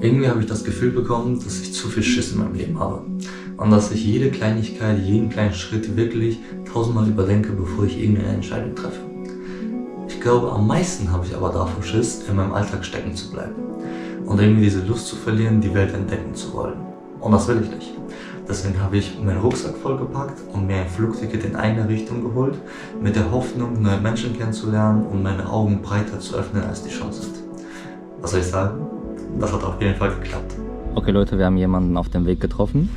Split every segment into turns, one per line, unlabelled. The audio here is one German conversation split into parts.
Irgendwie habe ich das Gefühl bekommen, dass ich zu viel Schiss in meinem Leben habe. Und dass ich jede Kleinigkeit, jeden kleinen Schritt wirklich tausendmal überdenke, bevor ich irgendeine Entscheidung treffe. Ich glaube, am meisten habe ich aber davor Schiss, in meinem Alltag stecken zu bleiben. Und irgendwie diese Lust zu verlieren, die Welt entdecken zu wollen. Und das will ich nicht. Deswegen habe ich meinen Rucksack vollgepackt und mir ein Flugticket in eine Richtung geholt, mit der Hoffnung, neue Menschen kennenzulernen und meine Augen breiter zu öffnen, als die schon sind. Was soll ich sagen? Das hat auf jeden Fall geklappt. Okay Leute, wir haben jemanden auf dem Weg getroffen.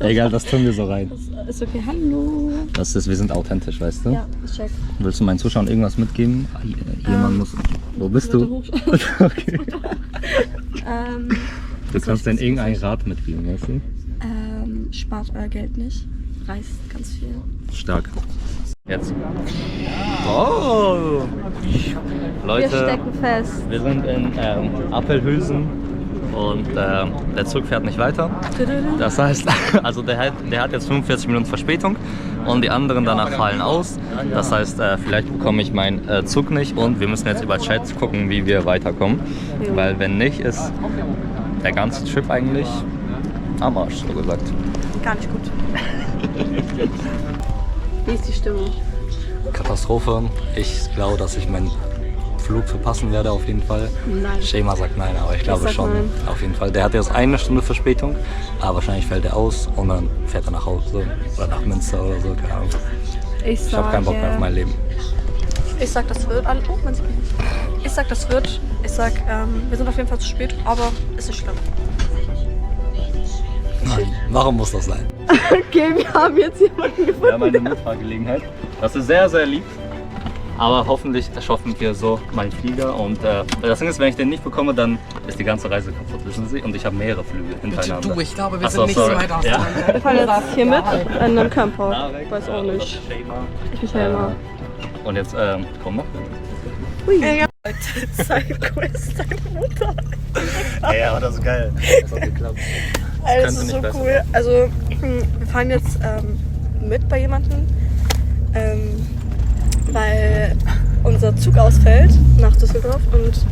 Egal, das tun wir so rein.
Ist okay, hallo.
Wir sind authentisch, weißt du?
Ja, ich check.
Willst du meinen Zuschauern irgendwas mitgeben? Jemand muss... Wo bist du? Okay. Du kannst denen irgendeinen Rat mitgeben, weißt du?
Spart euer Geld nicht. Reist ganz viel.
Stark. Jetzt. Oh! Leute,
Wir stecken fest.
wir sind in Appelhülsen und der Zug fährt nicht weiter. Das heißt, also der hat jetzt 45 Minuten Verspätung und die anderen danach fallen aus. Das heißt, vielleicht bekomme ich meinen Zug nicht und wir müssen jetzt über Chat gucken, wie wir weiterkommen. Weil wenn nicht, ist der ganze Trip eigentlich am Arsch, so gesagt.
Gar nicht gut. Wie ist die Stimmung?
Katastrophe. Ich glaube, dass ich meinen Flug verpassen werde auf jeden Fall.
Nein.
Schema sagt nein, aber ich glaube schon.
Nein.
Auf jeden Fall. Der hat jetzt eine Stunde Verspätung, aber wahrscheinlich fällt er aus und dann fährt er nach Hause oder nach Münster oder so, keine Ahnung. Ich habe keinen Bock mehr auf mein Leben.
Ich sag, das wird. Oh, man sieht mich nicht. Ich sag, das wird. Ich sag, wir sind auf jeden Fall zu spät, aber ist nicht schlimm.
Nein, warum muss das sein?
Okay, wir haben jetzt jemanden gefunden.
Wir haben eine Mitfahrgelegenheit. Das ist sehr, sehr lieb. Aber hoffentlich schaffen wir so meinen Flieger. Und das Ding ist, wenn ich den nicht bekomme, dann ist die ganze Reise kaputt, wissen Sie? Und ich habe mehrere Flüge hintereinander.
Du, ich glaube, wir sind nicht so weit auseinander.
Wir fahren jetzt hier mit in einem Camper. Ich weiß auch nicht. Ich bin Helma.
Und jetzt, komm noch.
Hui. Sidequest, deine Mutter.
Ja, aber das ist geil. Das hat geklappt.
Das ist so cool. Also, wir fahren jetzt mit bei jemandem, weil unser Zug ausfällt nach Düsseldorf und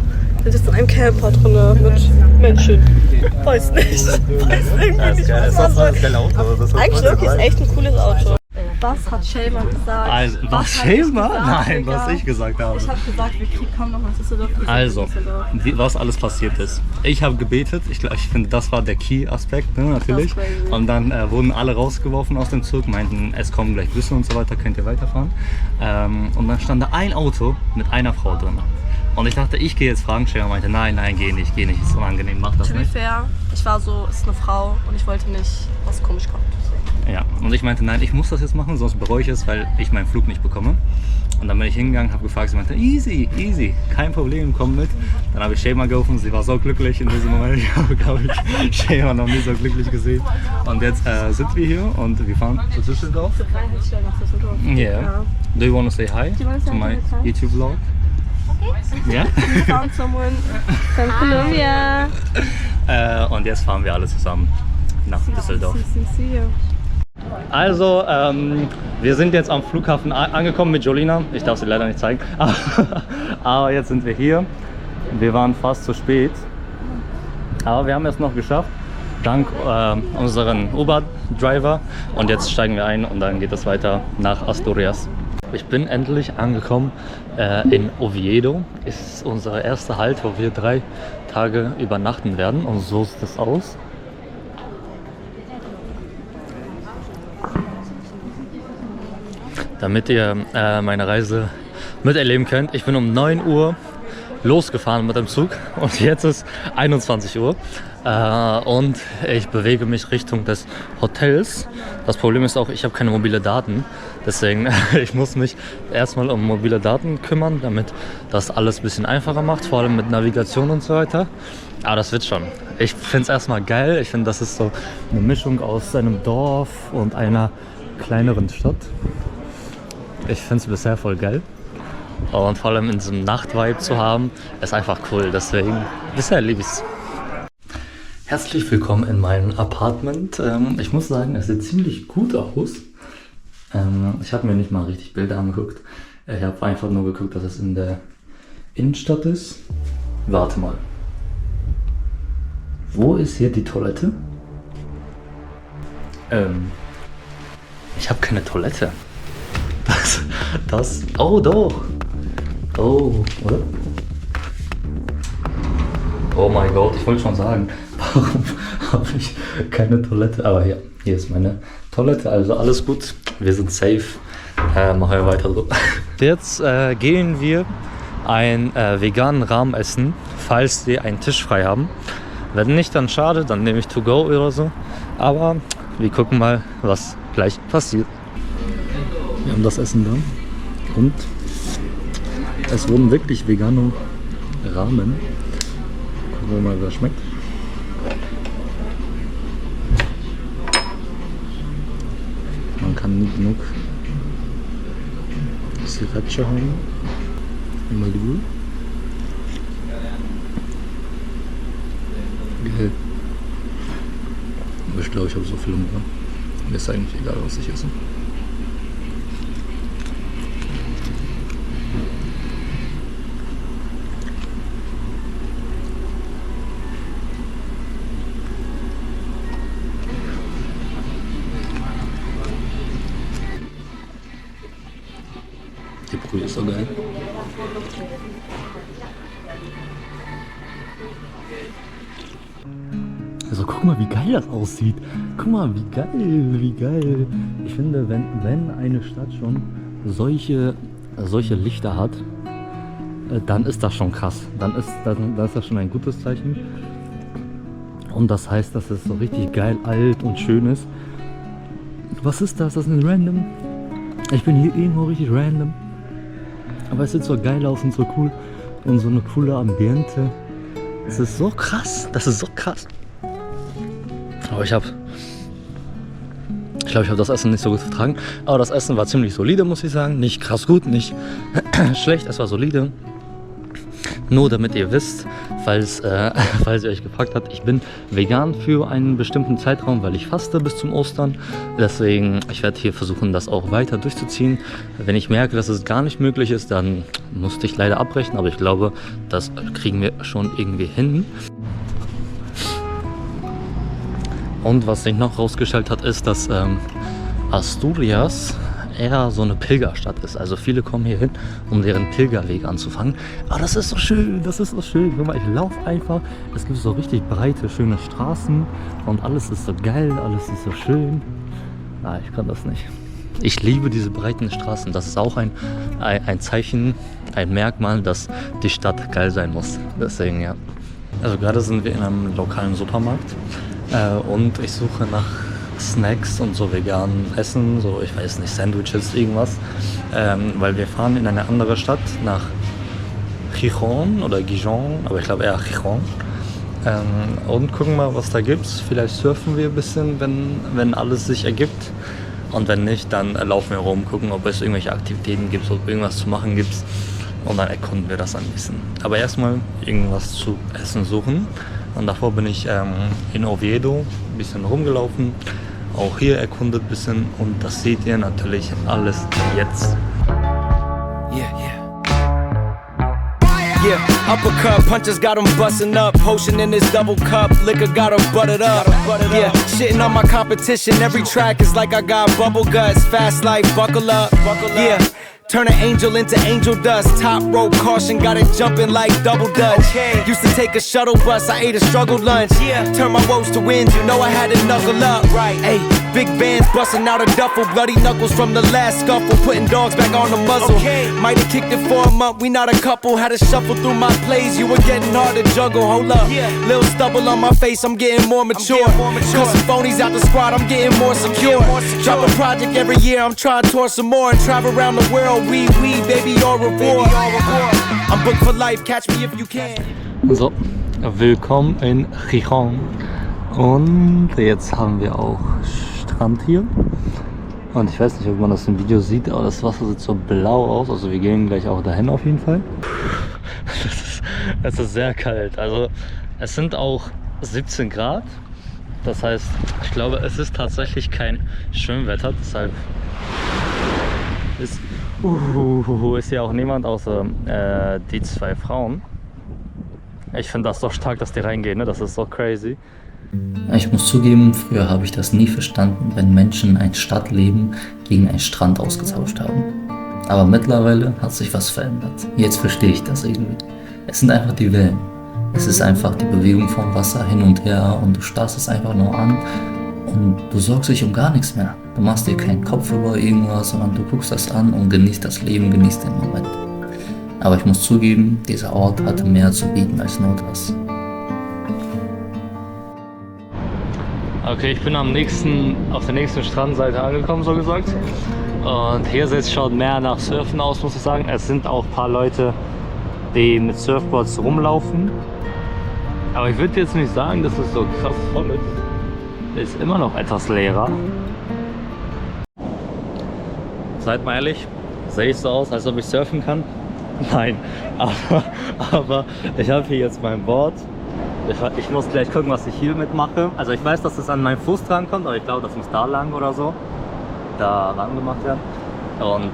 wir sitzen in einem Camper drin mit Menschen. Weiß nicht. Weiß irgendwie nicht, was das soll. Eigentlich wirklich ist echt ein cooles Auto. Was hat Shayma gesagt?
Also, was Shayma? Nein, was ich gesagt habe.
Ich habe gesagt, wir kommen noch nach Düsseldorf.
Also, was alles passiert ist. Ich habe gebetet, ich finde, das war der Key-Aspekt, ne, natürlich. Und dann wurden alle rausgeworfen aus dem Zug, meinten, es kommen gleich Busse und so weiter, könnt ihr weiterfahren. Und dann stand da ein Auto mit einer Frau drin. Und ich dachte, ich gehe jetzt fragen, Shayma meinte, nein, geh nicht, ist unangenehm, mach das
nicht. To be fair, ich war so, ist eine Frau und ich wollte nicht, was komisch kommt.
Ja, und ich meinte, nein, ich muss das jetzt machen, sonst bereue ich es, weil ich meinen Flug nicht bekomme. Und dann bin ich hingegangen, habe gefragt, sie meinte, easy, kein Problem, komm mit. Dann habe ich Shayma gerufen, sie war so glücklich in diesem Moment. Ich habe, glaube ich, Shayma noch nie so glücklich gesehen. Und jetzt sind wir hier und wir fahren zu Düsseldorf. Yeah. Do you want to say hi to my YouTube vlog? Okay. Yeah?
We found someone from Colombia.
Und jetzt fahren wir alle zusammen nach Düsseldorf. Also, wir sind jetzt am Flughafen angekommen mit Jolina. Ich darf sie leider nicht zeigen. Aber jetzt sind wir hier. Wir waren fast zu spät. Aber wir haben es noch geschafft. Dank unseren Uber-Driver. Und jetzt steigen wir ein und dann geht es weiter nach Asturias. Ich bin endlich angekommen in Oviedo. Ist unser erster Halt, wo wir 3 Tage übernachten werden. Und so sieht es aus. Damit ihr meine Reise miterleben könnt. Ich bin um 9 Uhr losgefahren mit dem Zug und jetzt ist 21 Uhr und ich bewege mich Richtung des Hotels. Das Problem ist auch, ich habe keine mobile Daten, deswegen ich muss mich erstmal um mobile Daten kümmern, damit das alles ein bisschen einfacher macht, vor allem mit Navigation und so weiter. Aber das wird schon. Ich finde es erstmal geil. Ich finde, das ist so eine Mischung aus einem Dorf und einer kleineren Stadt. Ich finde es bisher voll geil. Und vor allem in diesem Nachtvibe zu haben, ist einfach cool. Deswegen, bisher liebe ich es. Herzlich willkommen in meinem Apartment. Ich muss sagen, es sieht ziemlich gut aus. Ich habe mir nicht mal richtig Bilder angeguckt. Ich habe einfach nur geguckt, dass es in der Innenstadt ist. Warte mal. Wo ist hier die Toilette? Ich habe keine Toilette. Oh doch. Oh, oder? Oh mein Gott, ich wollte schon sagen, warum habe ich keine Toilette? Aber ja, hier ist meine Toilette, also alles gut. Wir sind safe. Machen wir weiter so. Jetzt gehen wir einen veganen Rahmen essen, falls die einen Tisch frei haben. Wenn nicht, dann schade, dann nehme ich To Go oder so. Aber wir gucken mal, was gleich passiert. Wir haben das Essen da und es wurden wirklich vegane Ramen. Gucken wir mal, was schmeckt. Man kann nicht genug Sriracha haben. Einmal die Brühe. Geil. Aber ich glaube, ich habe so viel Hunger. Mir ist eigentlich egal, was ich esse. Die Brühe ist so geil. Also guck mal, wie geil das aussieht. Guck mal, wie geil, wie geil. Ich finde, wenn eine Stadt schon solche Lichter hat, dann ist das schon krass. Dann ist das schon ein gutes Zeichen. Und das heißt, dass es so richtig geil, alt und schön ist. Was ist das? Das ist ein Random. Ich bin hier irgendwo richtig random. Aber es sieht so geil aus und so cool. Und so eine coole Ambiente. Das ist so krass. Das ist so krass. Aber ich glaube, ich habe das Essen nicht so gut vertragen. Aber das Essen war ziemlich solide, muss ich sagen. Nicht krass gut, nicht schlecht, es war solide. Nur damit ihr wisst, falls ihr euch gefragt habt, ich bin vegan für einen bestimmten Zeitraum, weil ich faste bis zum Ostern. Deswegen, ich werde hier versuchen, das auch weiter durchzuziehen. Wenn ich merke, dass es gar nicht möglich ist, dann musste ich leider abbrechen. Aber ich glaube, das kriegen wir schon irgendwie hin. Und was sich noch rausgestellt hat, ist, dass Asturias eher so eine Pilgerstadt ist. Also viele kommen hier hin, um deren Pilgerweg anzufangen. Aber das ist so schön, das ist so schön. Guck mal, ich laufe einfach. Es gibt so richtig breite, schöne Straßen und alles ist so geil, alles ist so schön. Nein, ich kann das nicht. Ich liebe diese breiten Straßen. Das ist auch ein Zeichen, ein Merkmal, dass die Stadt geil sein muss. Deswegen, ja. Also gerade sind wir in einem lokalen Supermarkt. Und ich suche nach Snacks und so veganen Essen, so ich weiß nicht, Sandwiches, irgendwas, weil wir fahren in eine andere Stadt, nach Gijón oder Gijón, aber ich glaube eher Gijón, und gucken mal, was da gibt. Vielleicht surfen wir ein bisschen, wenn alles sich ergibt, und wenn nicht, dann laufen wir rum, gucken, ob es irgendwelche Aktivitäten gibt, ob irgendwas zu machen gibt, und dann erkunden wir das ein bisschen. Aber erstmal irgendwas zu essen suchen. Und davor bin ich in Oviedo ein bisschen rumgelaufen, auch hier erkundet ein bisschen, und das seht ihr natürlich alles jetzt.
Yeah, uppercut, punches got him bustin' up. Potion in his double cup, liquor got him buttered up. Yeah, shitting on my competition. Every track is like I got bubble guts. Fast life, buckle up. Yeah. Turn an angel into angel dust. Top rope caution, got it jumping like double dutch. Used to take a shuttle bus, I ate a struggle lunch. Turn my woes to wins, you know I had to knuckle up. Hey, big bands busting out a duffel. Bloody knuckles from the last scuffle, putting dogs back on the muzzle. Might have kicked it for a month, we not a couple. Had to shuffle through my plays, you were getting hard to juggle. Hold up, little stubble on my face, I'm getting more mature. Cut some phonies out the squad, I'm getting more secure. Drop a project every year, I'm trying to tour some more and travel around the world. We, baby, au revoir. I'm booked for life, catch me if you can.
So, willkommen in Gijón. Und jetzt haben wir auch Strand hier. Und ich weiß nicht, ob man das im Video sieht, aber das Wasser sieht so blau aus. Also wir gehen gleich auch dahin auf jeden Fall. Es ist sehr kalt. Also es sind auch 17 Grad. Das heißt, ich glaube, es ist tatsächlich kein Schwimmwetter. Deshalb ist Ist hier auch niemand außer die zwei Frauen. Ich finde das so stark, dass die reingehen, ne? Das ist so crazy.
Ich muss zugeben, früher habe ich das nie verstanden, wenn Menschen ein Stadtleben gegen einen Strand ausgetauscht haben. Aber mittlerweile hat sich was verändert. Jetzt verstehe ich das irgendwie. Es sind einfach die Wellen. Es ist einfach die Bewegung vom Wasser hin und her und du starrst es einfach nur an und du sorgst dich um gar nichts mehr. Du machst dir keinen Kopf über irgendwas, sondern du guckst das an und genießt das Leben, genießt den Moment. Aber ich muss zugeben, dieser Ort hatte mehr zu bieten als nur das.
Okay, ich bin auf der nächsten Strandseite angekommen, so gesagt. Und hier sieht es schon mehr nach Surfen aus, muss ich sagen. Es sind auch ein paar Leute, die mit Surfboards rumlaufen. Aber ich würde jetzt nicht sagen, dass es so krass voll ist. Ist immer noch etwas leerer. Seid mal ehrlich, sehe ich so aus, als ob ich surfen kann? Nein, aber ich habe hier jetzt mein Board. Ich muss gleich gucken, was ich hier mitmache. Also ich weiß, dass es an meinen Fuß dran kommt, aber ich glaube, das muss da lang oder so. Da lang gemacht werden. Und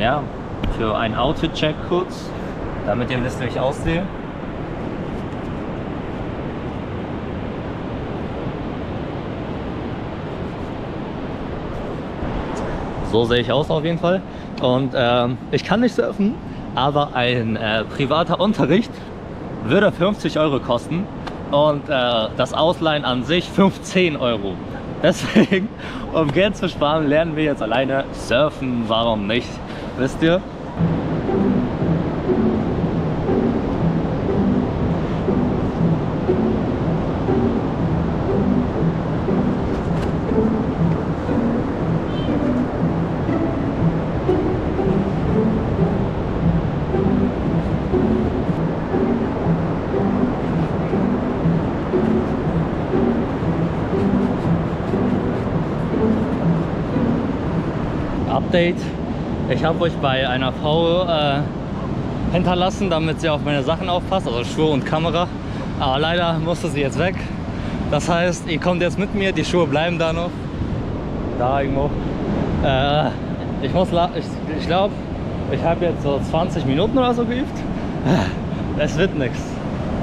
ja, für einen Outfit-Check kurz, damit ihr wisst, wie ich aussehe. So sehe ich aus auf jeden Fall. Und ich kann nicht surfen, aber ein privater Unterricht würde 50 € kosten und das Ausleihen an sich 15 €. Deswegen, um Geld zu sparen, lernen wir jetzt alleine surfen. Warum nicht? Wisst ihr? Update. Ich habe euch bei einer Frau hinterlassen, damit sie auf meine Sachen aufpasst, also Schuhe und Kamera. Aber leider musste sie jetzt weg. Das heißt, ihr kommt jetzt mit mir, die Schuhe bleiben da noch. Da irgendwo. Ich glaube, ich habe jetzt so 20 Minuten oder so geübt. Es wird nichts.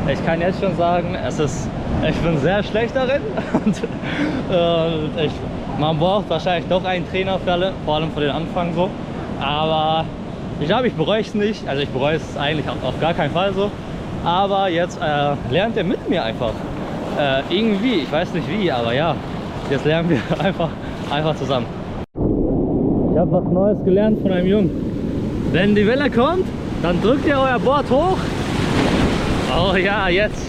Ich kann jetzt schon sagen, ich bin sehr schlecht darin. Man braucht wahrscheinlich doch einen Trainer für alle, vor allem für den Anfang so. Aber ich glaube, ich bereue es nicht. Also ich bereue es eigentlich auf gar keinen Fall so. Aber jetzt lernt ihr mit mir einfach. Irgendwie, ich weiß nicht wie, aber ja, jetzt lernen wir einfach zusammen. Ich habe was Neues gelernt von einem Jungen. Wenn die Welle kommt, dann drückt ihr euer Board hoch. Oh ja, jetzt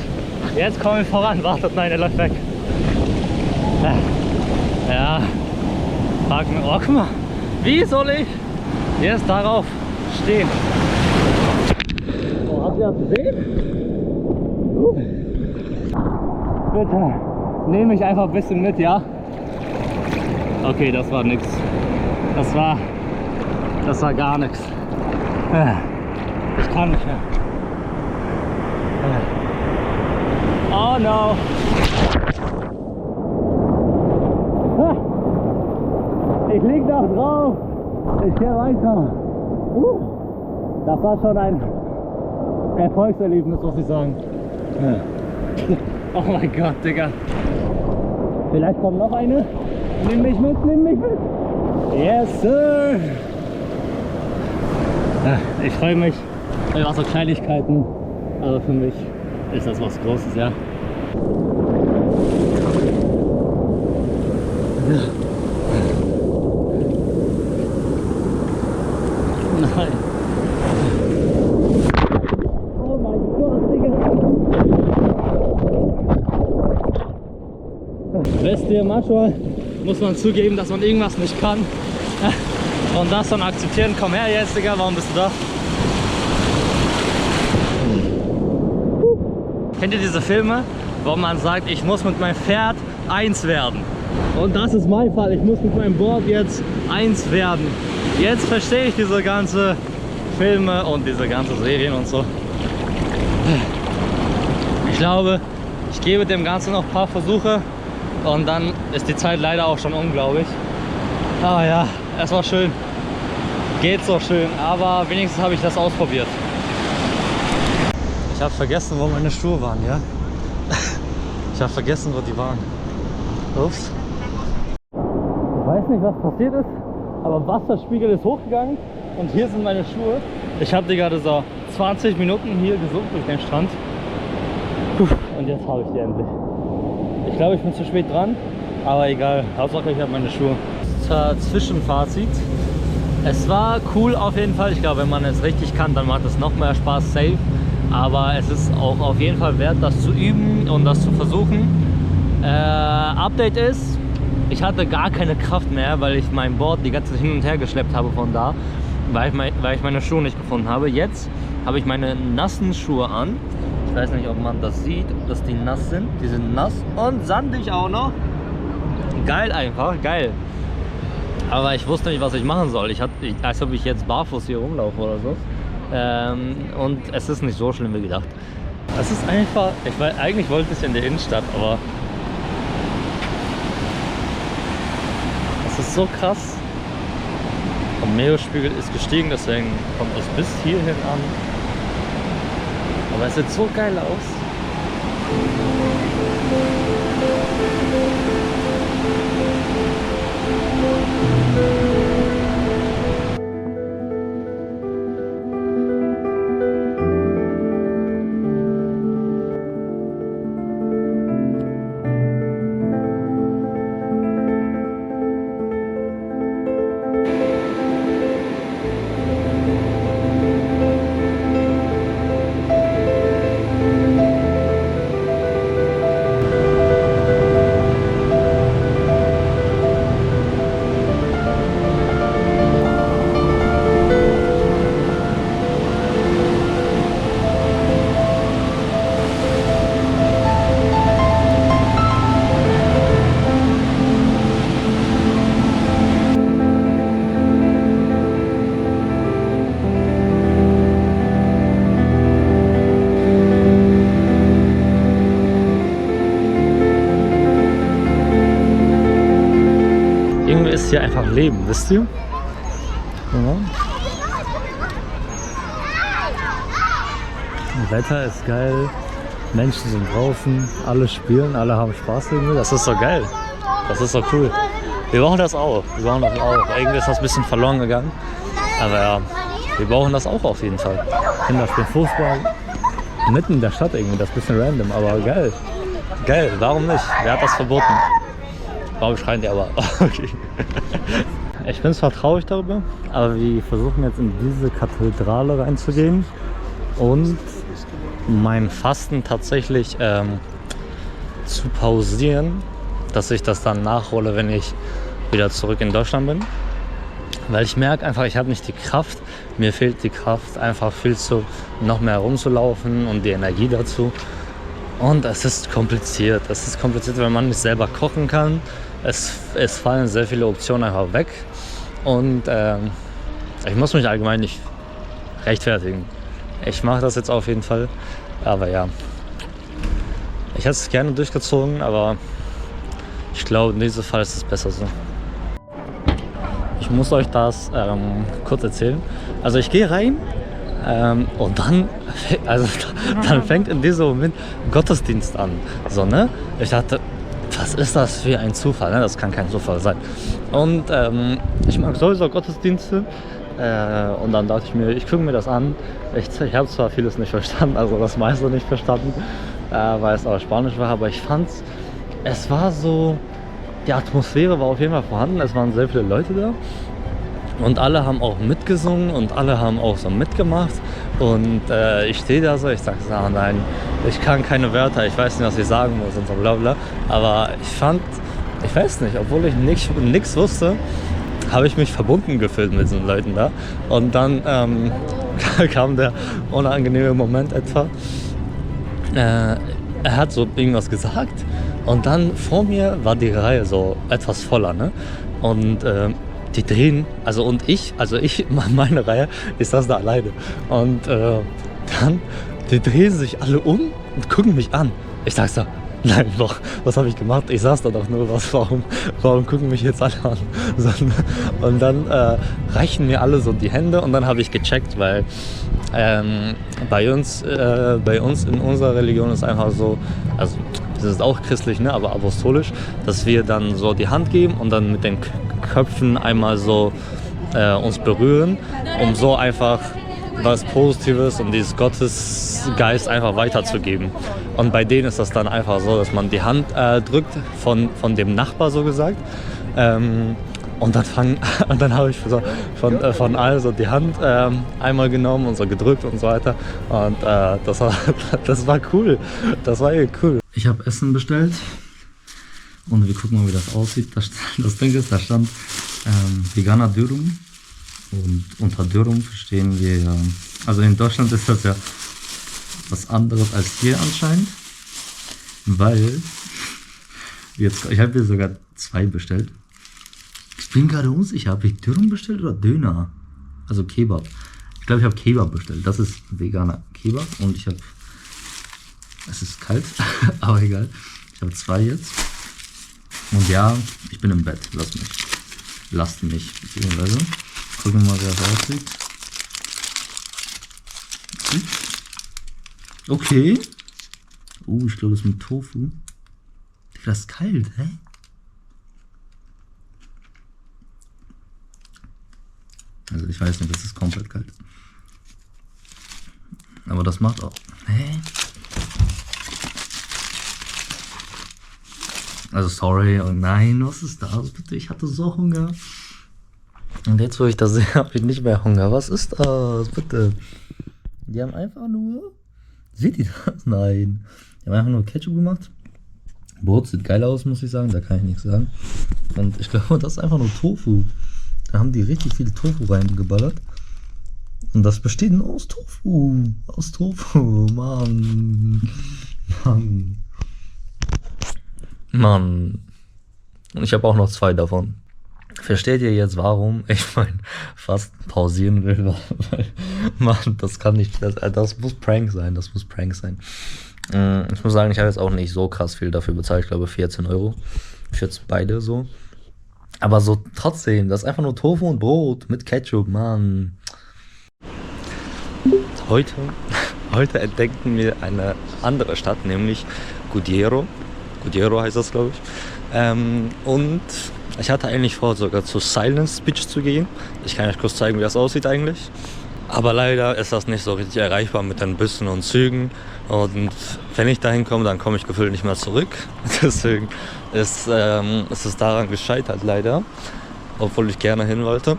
kommen wir voran. Wartet, nein, er läuft weg. Ja, packen. Oh, guck mal, wie soll ich jetzt darauf stehen? Oh, habt ihr das gesehen? Bitte, nehme ich einfach ein bisschen mit, ja? Okay, das war nix. Das war gar nichts. Ich kann nicht mehr. Oh no! Ich lieg noch drauf. Ich gehe weiter. Das war schon ein Erfolgserlebnis, muss ich sagen. Oh mein Gott, Digga. Vielleicht kommt noch eine. Nimm mich mit, nimm mich mit. Yes, sir. Ich freue mich. Einfach so Kleinigkeiten. Aber für mich ist das was Großes, ja. Nein. Oh mein Gott, Digga. Wisst ihr, manchmal muss man zugeben, dass man irgendwas nicht kann. Und das dann akzeptieren. Komm her jetzt, Digga, warum bist du da? Kennt ihr diese Filme, wo man sagt, ich muss mit meinem Pferd eins werden? Und das ist mein Fall, ich muss mit meinem Board jetzt eins werden. Jetzt verstehe ich diese ganze Filme und diese ganze Serien und so. Ich glaube, ich gebe dem Ganzen noch ein paar Versuche und dann ist die Zeit leider auch schon unglaublich. Aber ja, es war schön. geht so schön, aber wenigstens habe ich das ausprobiert. Ich habe vergessen, wo meine Schuhe waren, ja? Ich habe vergessen, wo die waren. Ups. Ich weiß nicht, was passiert ist, aber Wasserspiegel ist hochgegangen und hier sind meine Schuhe. Ich habe die gerade so 20 Minuten hier gesucht durch den Strand. Und jetzt habe ich die endlich. Ich glaube, ich bin zu spät dran, aber egal. Hauptsache, ich habe meine Schuhe. Zwischenfazit. Es war cool auf jeden Fall. Ich glaube, wenn man es richtig kann, dann macht es noch mehr Spaß, safe. Aber es ist auch auf jeden Fall wert, das zu üben und das zu versuchen. Update ist, ich hatte gar keine Kraft mehr, weil ich mein Board die ganze Zeit hin und her geschleppt habe von da, weil ich meine Schuhe nicht gefunden habe. Jetzt habe ich meine nassen Schuhe an. Ich weiß nicht, ob man das sieht, dass die nass sind. Die sind nass und sandig auch noch. Geil einfach, geil. Aber ich wusste nicht, was ich machen soll. Als ob ich jetzt barfuß hier rumlaufe oder so. Und es ist nicht so schlimm wie gedacht. Es ist einfach, eigentlich wollte ich in der Innenstadt, aber es ist so krass. Der Meeresspiegel ist gestiegen, deswegen kommt es bis hierhin an. Aber es sieht so geil aus. Ist hier einfach Leben, wisst ihr? Ja. Das Wetter ist geil, Menschen sind draußen, alle spielen, alle haben Spaß irgendwie. Das ist so geil, das ist so cool. Wir brauchen das auch, Irgendwie ist das ein bisschen verloren gegangen, aber ja, wir brauchen das auch auf jeden Fall. Kinder spielen Fußball, mitten in der Stadt irgendwie, das ist ein bisschen random, aber geil. Geil, warum nicht? Wer hat das verboten? Warum schreien die aber? Okay. Ich bin zwar traurig darüber, aber wir versuchen jetzt in diese Kathedrale reinzugehen und mein Fasten tatsächlich zu pausieren, dass ich das dann nachhole, wenn ich wieder zurück in Deutschland bin. Weil ich merke einfach, ich habe nicht die Kraft, mir fehlt die Kraft, einfach viel zu noch mehr rumzulaufen und die Energie dazu. Und es ist kompliziert. Es ist kompliziert, wenn man nicht selber kochen kann. Es fallen sehr viele Optionen einfach weg. Und ich muss mich allgemein nicht rechtfertigen. Ich mache das jetzt auf jeden Fall. Aber ja, ich hätte es gerne durchgezogen, aber ich glaube, in diesem Fall ist es besser so. Ich muss euch das kurz erzählen. Also ich gehe rein und dann fängt in diesem Moment Gottesdienst an. So, ne? Ich dachte, was ist das für ein Zufall? Ne? Das kann kein Zufall sein. Und ich mag sowieso Gottesdienste. Und dann dachte ich mir, ich gucke mir das an. Ich habe zwar vieles nicht verstanden, also das meiste nicht verstanden, weil es auch Spanisch war, aber ich fand es war so, die Atmosphäre war auf jeden Fall vorhanden, es waren sehr viele Leute da und alle haben auch mitgesungen und alle haben auch so mitgemacht und ich stehe da so, ich sage so, nein, ich kann keine Wörter, ich weiß nicht, was ich sagen muss und so bla bla, aber ich weiß nicht, obwohl ich nichts wusste, habe ich mich verbunden gefühlt mit diesen Leuten da. Und dann kam der unangenehme Moment etwa. Er hat so irgendwas gesagt und dann vor mir war die Reihe so etwas voller, ne? Und die drehen, meine Reihe ist das da alleine. Und dann, die drehen sich alle um und gucken mich an. Ich sag so, Nein, doch, was habe ich gemacht? Ich saß da doch nur, warum gucken mich jetzt alle an? Und dann reichen mir alle so die Hände und dann habe ich gecheckt, weil bei uns in unserer Religion ist einfach so, also das ist auch christlich, ne, aber apostolisch, dass wir dann so die Hand geben und dann mit den Köpfen einmal so uns berühren, um so einfach was Positives und dieses Gottesgeist einfach weiterzugeben. Und bei denen ist das dann einfach so, dass man die Hand drückt von dem Nachbar, so gesagt. Und dann habe ich so von allen so die Hand einmal genommen und so gedrückt und so weiter. Und das war cool. Das war echt cool. Ich habe Essen bestellt und wir gucken mal, wie das aussieht. Das Ding ist, da stand veganer Dürüm. Und unter Dürüm verstehen wir ja, also in Deutschland ist das ja was anderes als hier anscheinend, weil ich habe hier sogar 2 bestellt. Ich bin gerade unsicher, habe ich Dürüm bestellt oder Döner? Also Kebab. Ich glaube, ich habe Kebab bestellt. Das ist veganer Kebab und es ist kalt, aber egal. Ich habe 2 jetzt. Und ja, ich bin im Bett. Lasst mich, beziehungsweise. Gucken wir mal, wie das aussieht. Okay. Ich glaube, das ist mit Tofu. Das ist kalt, hä? Also ich weiß nicht, das ist komplett kalt. Aber das macht auch... Hä? Also sorry, oh nein, was ist das bitte? Ich hatte so Hunger. Und jetzt, wo ich das sehe, habe ich nicht mehr Hunger. Was ist das? Bitte. Die haben einfach nur... Seht ihr das? Nein. Die haben einfach nur Ketchup gemacht. Brot sieht geil aus, muss ich sagen. Da kann ich nichts sagen. Und ich glaube, das ist einfach nur Tofu. Da haben die richtig viel Tofu reingeballert. Und das besteht nur aus Tofu. Aus Tofu. Mann. Und ich habe auch noch 2 davon. Versteht ihr jetzt, warum ich fast pausieren will? Weil, Mann, das kann nicht, das muss Prank sein, Ich muss sagen, ich habe jetzt auch nicht so krass viel dafür bezahlt, ich glaube 14 € für beide so. Aber so trotzdem, das ist einfach nur Tofu und Brot mit Ketchup, Mann. Heute entdeckten wir eine andere Stadt, nämlich Cudillero. Cudillero heißt das, glaube ich. Und ich hatte eigentlich vor, sogar zu Silence Beach zu gehen. Ich kann euch kurz zeigen, wie das aussieht eigentlich. Aber leider ist das nicht so richtig erreichbar mit den Bussen und Zügen. Und wenn ich dahin komme, dann komme ich gefühlt nicht mehr zurück. Deswegen ist es daran gescheitert leider, obwohl ich gerne hin wollte.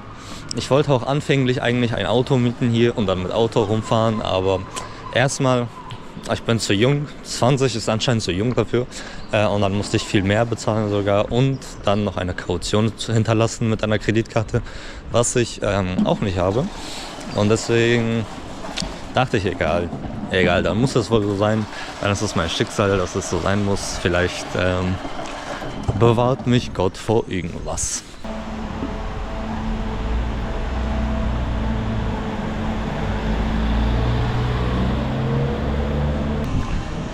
Ich wollte auch anfänglich eigentlich ein Auto mieten hier und dann mit Auto rumfahren. Aber erstmal, ich bin zu jung, 20 ist anscheinend zu jung dafür. Und dann musste ich viel mehr bezahlen sogar und dann noch eine Kaution hinterlassen mit einer Kreditkarte, was ich auch nicht habe. Und deswegen dachte ich, egal, dann muss das wohl so sein. Dann ist es mein Schicksal, dass es so sein muss. Vielleicht bewahrt mich Gott vor irgendwas.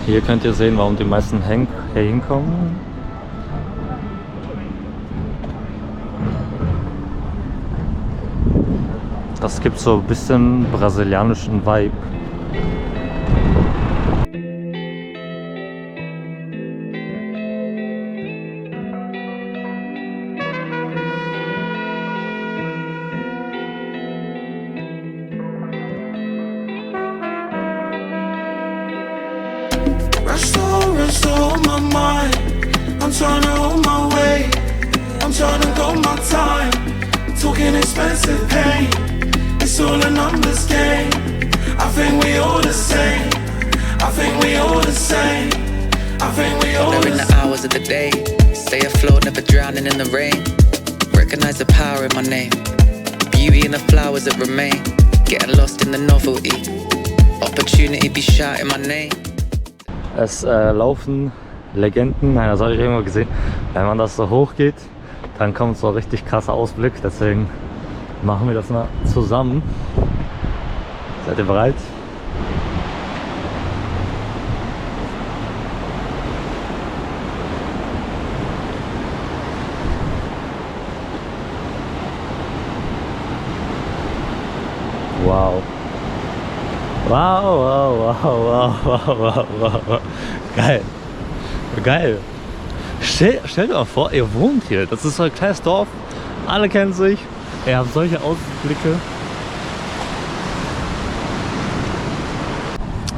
Hier könnt ihr sehen, warum die meisten hier hinkommen. Das gibt so ein bisschen brasilianischen Vibe.
Restore my mind. I'm trying to hold my weight. I'm trying to go my time. Talking expensive pain. It's all a numbers game. I think we all the same. I think we all the same. I think we all the same.
During the hours of the day, stay afloat, never drowning in the rain. Recognize the power in my name. Beauty in the flowers that remain. Getting lost in the novelty. Opportunity be shouting my name.
Es laufen Legenden, nein, das habe ich irgendwo gesehen. Wenn man das so hoch geht, dann kommt so ein richtig krasser Ausblick. Deswegen machen wir das mal zusammen. Seid ihr bereit? Wow. Geil. Geil. Stellt euch mal vor, ihr wohnt hier. Das ist so ein kleines Dorf. Alle kennen sich. Ihr habt solche Ausblicke.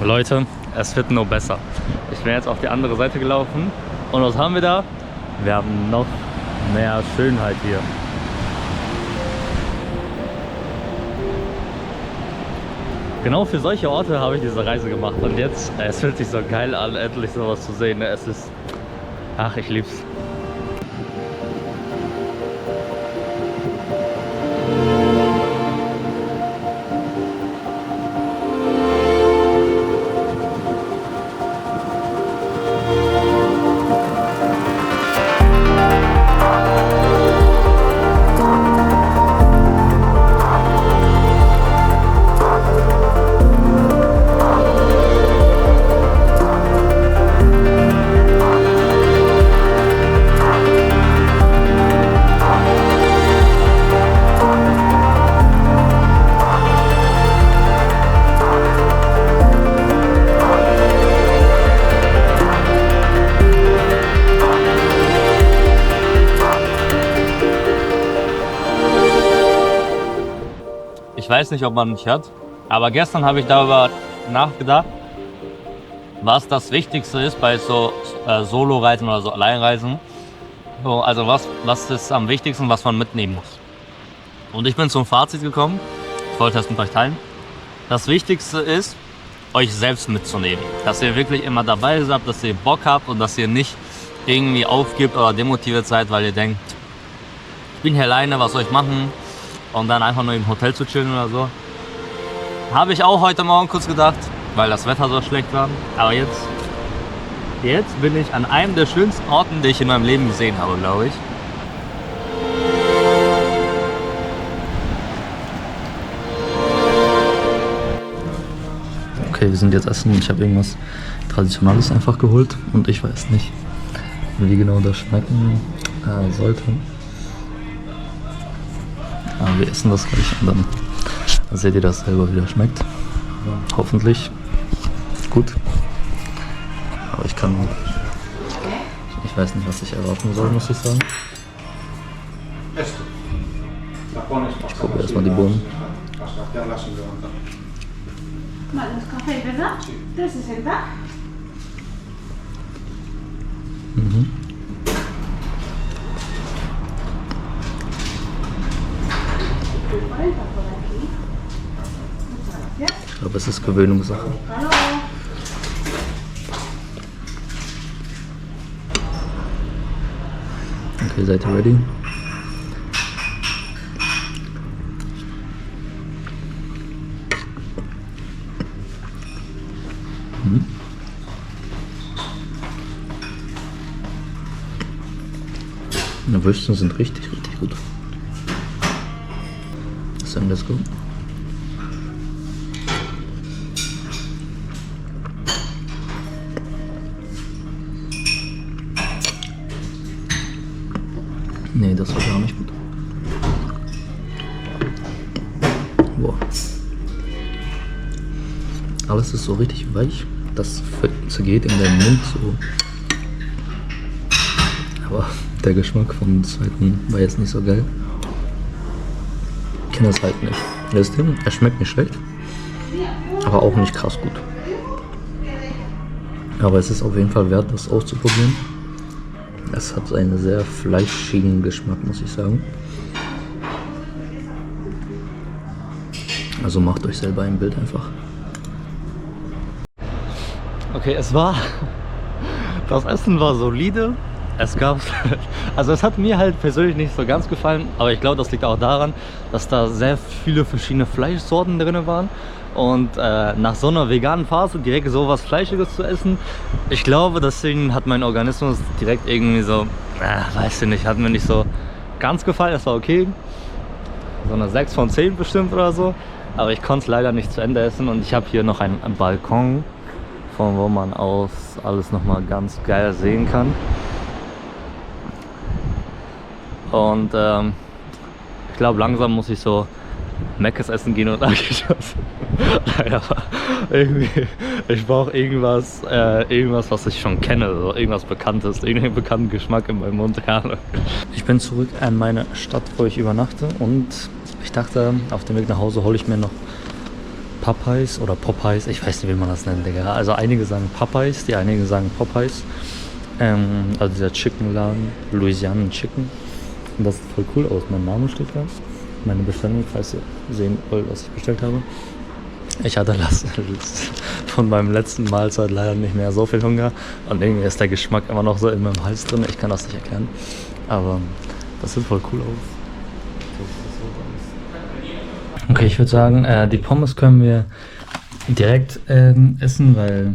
Leute, es wird nur besser. Ich bin jetzt auf die andere Seite gelaufen. Und was haben wir da? Wir haben noch mehr Schönheit hier. Genau für solche Orte habe ich diese Reise gemacht. Und jetzt, es fühlt sich so geil an, endlich sowas zu sehen. Es ist, ach, ich lieb's. Ich weiß nicht, ob man mich hört, aber gestern habe ich darüber nachgedacht, was das Wichtigste ist bei so Solo-Reisen oder so Alleinreisen. So, also was ist am wichtigsten, was man mitnehmen muss. Und ich bin zum Fazit gekommen, ich wollte das mit euch teilen. Das Wichtigste ist, euch selbst mitzunehmen. Dass ihr wirklich immer dabei seid, dass ihr Bock habt und dass ihr nicht irgendwie aufgibt oder demotiviert seid, weil ihr denkt, ich bin hier alleine, was soll ich machen? Und dann einfach nur im Hotel zu chillen oder so. Habe ich auch heute Morgen kurz gedacht, weil das Wetter so schlecht war. Aber jetzt bin ich an einem der schönsten Orten, die ich in meinem Leben gesehen habe, glaube ich. Okay, wir sind jetzt essen und ich habe irgendwas Traditionelles einfach geholt und ich weiß nicht, wie genau das schmecken sollte. Aber wir essen das gleich und dann seht ihr das selber, wie das schmeckt. Hoffentlich gut. Aber ich weiß nicht, was ich erwarten soll, muss ich sagen. Ich probiere erstmal die Bohnen. Mhm. Ich glaube, es ist Gewöhnungssache. Okay, seid ihr ready? Die Würstchen sind richtig gut. So, let's go. Nee, das war gar nicht gut. Boah. Alles ist so richtig weich. Das zergeht in den Mund so. Aber der Geschmack vom zweiten war jetzt nicht so geil. Ich kenne das halt nicht. Er schmeckt nicht schlecht, aber auch nicht krass gut. Aber es ist auf jeden Fall wert, das auszuprobieren. Es hat einen sehr fleischigen Geschmack, muss ich sagen. Also macht euch selber ein Bild einfach. Okay, das Essen war solide. Es hat mir halt persönlich nicht so ganz gefallen, aber ich glaube, das liegt auch daran, dass da sehr viele verschiedene Fleischsorten drin waren. Und nach so einer veganen Phase direkt so was Fleischiges zu essen, ich glaube, deswegen hat mein Organismus direkt irgendwie so, weiß ich nicht, hat mir nicht so ganz gefallen. Es war okay, so eine 6 von 10 bestimmt oder so, aber ich konnte es leider nicht zu Ende essen. Und ich habe hier noch einen Balkon, von wo man aus alles nochmal ganz geil sehen kann. Und ich glaube, langsam muss ich so Mc's essen gehen und Nachos. Ja, irgendwie, ich brauche irgendwas, was ich schon kenne, so irgendwas Bekanntes, irgendeinen bekannten Geschmack in meinem Mund. Ja. Ich bin zurück an meine Stadt, wo ich übernachte, und ich dachte, auf dem Weg nach Hause hole ich mir noch Popeyes oder Popeyes, ich weiß nicht, wie man das nennt, Digga. Also einige sagen Popeyes, die einige sagen Popeyes. Also dieser Chickenladen, Louisiana Chicken. Und das sieht voll cool aus, mein Name steht da. Meine Bestellung, falls ihr sehen wollt, was ich bestellt habe. Ich hatte von meinem letzten Mahlzeit leider nicht mehr so viel Hunger und irgendwie ist der Geschmack immer noch so in meinem Hals drin. Ich kann das nicht erklären, aber das sieht voll cool aus. Okay, ich würde sagen, die Pommes können wir direkt essen, weil,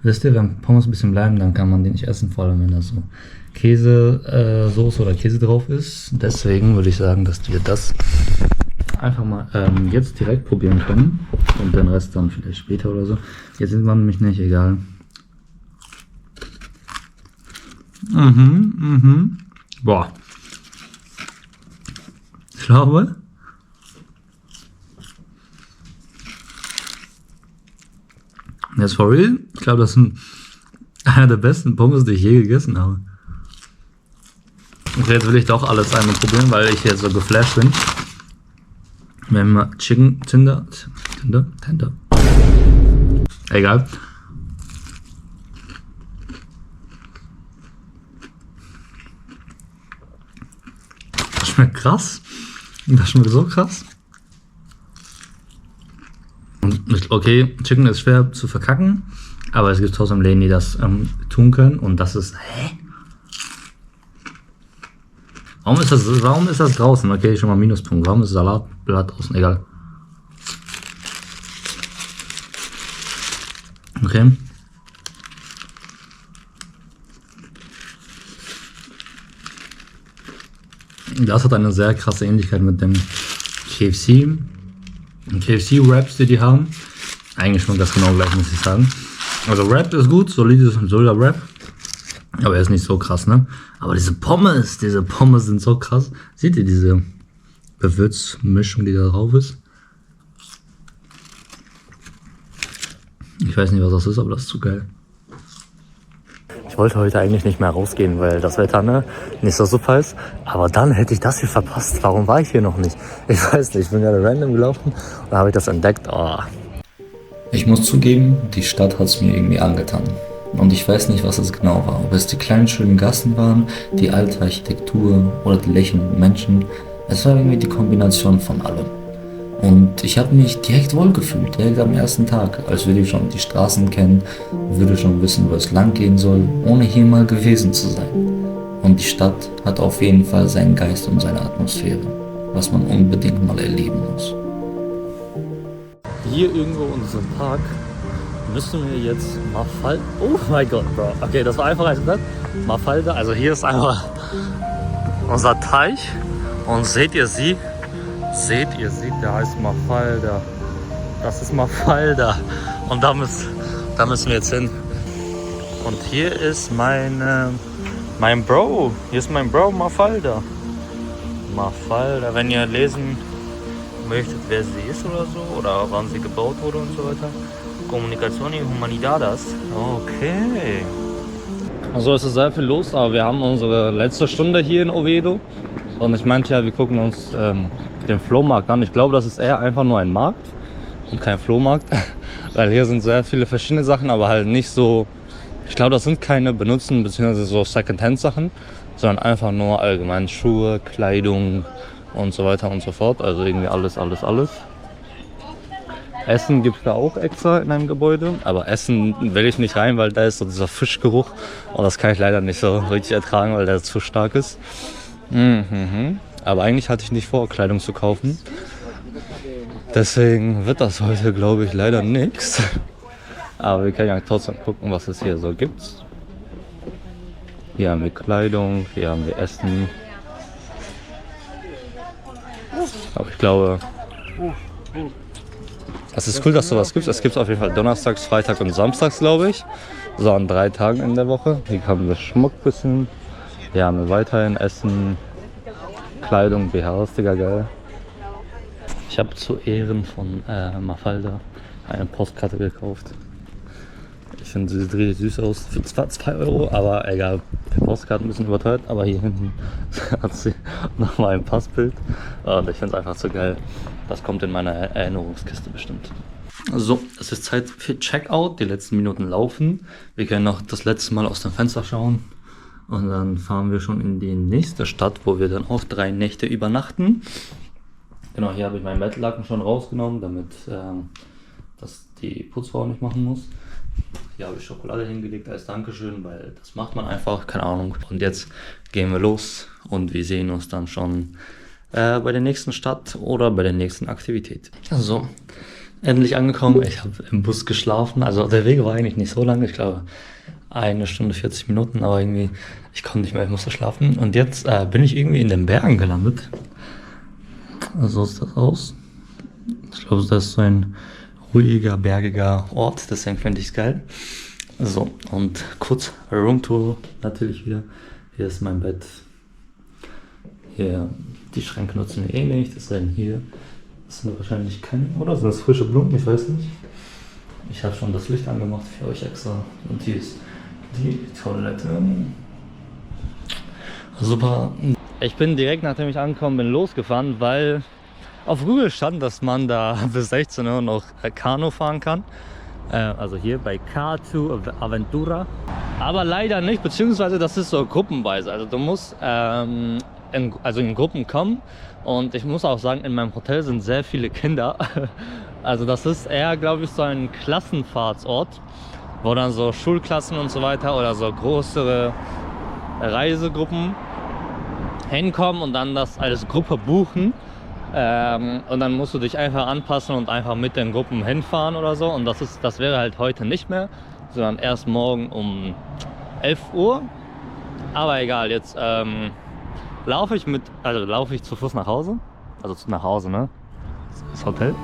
wisst ihr, wenn Pommes ein bisschen bleiben, dann kann man die nicht essen, vor allem wenn da so Käsesoße oder Käse drauf ist. Deswegen würde ich sagen, dass wir das einfach mal jetzt direkt probieren können und den Rest dann vielleicht später oder so. Jetzt sind wir nämlich nicht, egal. Boah. Ich glaube, jetzt for real, ich glaube, das sind einer der besten Pommes, die ich je gegessen habe. Okay, jetzt will ich doch alles einmal probieren, weil ich jetzt so geflasht bin. Wir haben mal Chicken Tender. Egal. Das schmeckt krass. Das schmeckt so krass. Okay, Chicken ist schwer zu verkacken, aber es gibt trotzdem Läden, die das tun können, und das ist... Hä? Warum ist das draußen? Okay, schon mal Minuspunkt. Warum ist Salatblatt draußen? Egal. Okay. Das hat eine sehr krasse Ähnlichkeit mit dem KFC. KFC-Wraps, die haben. Eigentlich schmeckt das genau gleich, muss ich sagen. Also Wrap ist gut, solider Wrap. Aber er ist nicht so krass, ne? Aber diese Pommes sind so krass. Seht ihr diese Gewürzmischung, die da drauf ist? Ich weiß nicht, was das ist, aber das ist zu geil. Ich wollte heute eigentlich nicht mehr rausgehen, weil das Wetter, ne, nicht so super ist. Aber dann hätte ich das hier verpasst. Warum war ich hier noch nicht? Ich weiß nicht, ich bin gerade random gelaufen und da habe ich das entdeckt. Oh.
Ich muss zugeben, die Stadt hat es mir irgendwie angetan. Und ich weiß nicht, was es genau war. Ob es die kleinen schönen Gassen waren, die alte Architektur oder die lächelnden Menschen. Es war irgendwie die Kombination von allem. Und ich habe mich direkt wohlgefühlt, direkt am ersten Tag, als würde ich schon die Straßen kennen, würde schon wissen, wo es lang gehen soll, ohne hier mal gewesen zu sein. Und die Stadt hat auf jeden Fall seinen Geist und seine Atmosphäre, was man unbedingt mal erleben muss.
Hier irgendwo in diesem Park müssen wir jetzt Mafalda. Oh mein Gott, Bro. Okay, das war einfach als das. Mafalda. Also hier ist einfach unser Teich. Und seht ihr sie? Der heißt Mafalda. Das ist Mafalda. Und da müssen wir jetzt hin. Und hier ist mein Bro. Hier ist mein Bro Mafalda. Mafalda. Wenn ihr lesen möchtet, wer sie ist oder so, oder wann sie gebaut wurde und so weiter. Comunicazioni Humanidades. Okay. Also es ist sehr viel los, aber wir haben unsere letzte Stunde hier in Oviedo. Und ich meinte ja, wir gucken uns den Flohmarkt an. Ich glaube, das ist eher einfach nur ein Markt und kein Flohmarkt. Weil hier sind sehr viele verschiedene Sachen, aber halt nicht so... Ich glaube, das sind keine benutzten bzw. so Secondhand-Sachen, sondern einfach nur allgemein Schuhe, Kleidung und so weiter und so fort. Also irgendwie alles. Essen gibt es da auch extra in einem Gebäude, aber Essen will ich nicht rein, weil da ist so dieser Fischgeruch und das kann ich leider nicht so richtig ertragen, weil der zu stark ist. Aber eigentlich hatte ich nicht vor, Kleidung zu kaufen. Deswegen wird das heute, glaube ich, leider nichts. Aber wir können ja trotzdem gucken, was es hier so gibt. Hier haben wir Kleidung, hier haben wir Essen. Aber ich glaube... Es ist cool, dass es sowas gibt. Es gibt es auf jeden Fall donnerstags, freitags und samstags, glaube ich. So an 3 Tagen in der Woche. Hier haben wir Schmuck ein bisschen. Hier haben wir weiterhin Essen, Kleidung, BHs, Digga, geil. Ich habe zu Ehren von Mafalda eine Postkarte gekauft. Ich finde, sie sieht richtig süß aus. Für zwar 2 Euro, aber egal. Die Postkarte ein bisschen überteuert, aber hier hinten hat sie nochmal ein Passbild. Und ich finde es einfach so geil. Das kommt in meine Erinnerungskiste bestimmt. So, es ist Zeit für Checkout. Die letzten Minuten laufen. Wir können noch das letzte Mal aus dem Fenster schauen. Und dann fahren wir schon in die nächste Stadt, wo wir dann auch 3 Nächte übernachten. Genau, hier habe ich meinen Bettlaken schon rausgenommen, damit das die Putzfrau nicht machen muss. Hier habe ich Schokolade hingelegt als Dankeschön, weil das macht man einfach, keine Ahnung. Und jetzt gehen wir los und wir sehen uns dann schon bei der nächsten Stadt oder bei der nächsten Aktivität. So, endlich angekommen. Ich habe im Bus geschlafen. Also der Weg war eigentlich nicht so lang, ich glaube 1 Stunde 40 Minuten, aber irgendwie, ich konnte nicht mehr, ich musste schlafen. Und jetzt bin ich irgendwie in den Bergen gelandet. So sieht das aus. Ich glaube, das ist so ein ruhiger, bergiger Ort, deswegen finde ich es geil. So, und kurz Roomtour natürlich wieder. Hier ist mein Bett. Hier, die Schränke nutzen wir eh nicht, deswegen hier. Das sind wahrscheinlich keine, oder? Sind das frische Blumen? Ich weiß nicht. Ich habe schon das Licht angemacht für euch extra. Und hier ist die Toilette. Super. Ich bin direkt, nachdem ich angekommen bin, losgefahren, weil auf Google stand, dass man da bis 16 Uhr noch Kanu fahren kann. Also hier bei K2 Aventura. Aber leider nicht, beziehungsweise das ist so gruppenweise. Also du musst in Gruppen kommen. Und ich muss auch sagen, in meinem Hotel sind sehr viele Kinder. Also das ist eher, glaube ich, so ein Klassenfahrtsort, wo dann so Schulklassen und so weiter oder so größere Reisegruppen hinkommen und dann das als Gruppe buchen. Und dann musst du dich einfach anpassen und einfach mit den Gruppen hinfahren oder so. Und das wäre halt heute nicht mehr, sondern erst morgen um 11 Uhr. Aber egal, jetzt laufe ich zu Fuß nach Hause. Also nach Hause, ne? Das Hotel.